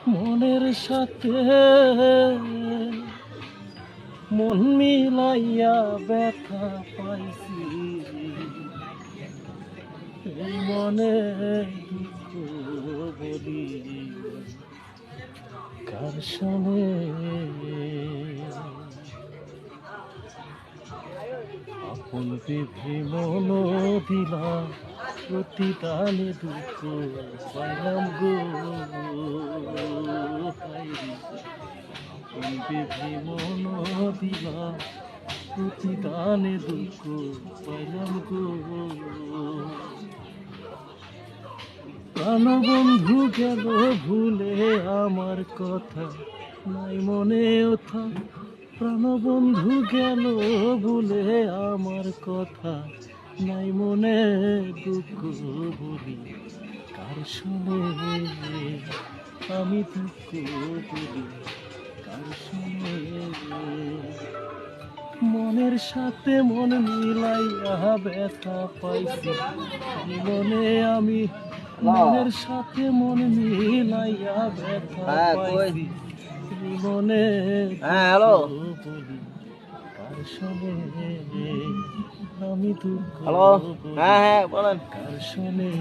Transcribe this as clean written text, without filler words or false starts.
মনের সাথে মন মিলাইয়া ব্যথা পাইছি, এই মনে দুঃখ বলি কার শোনে। আপন বিধি মন দিলা, প্রতিদানে দুঃখ পাইলাম গো। আপন বিধি মন দিলা, প্রতিদানে দুঃখ পাইলাম গো। প্রাণবন্ধু গেল ভুলে আমার কথা নাই মনে ওঠা, প্রাণবন্ধু গেল ভুলে আমার কথা নাই মনে, দুঃখ বলি কার শুনে, আমি দুঃখ বলি কার শুনে। মনের সাথে মন মিলাইয়া ব্যথা পাইছি জীবনে আমি, মনের সাথে মন মিলাইয়া ব্যথা পাইছি জীবনে, বলি কার শোনে, আমি দুঃখ বলি কার শোনে।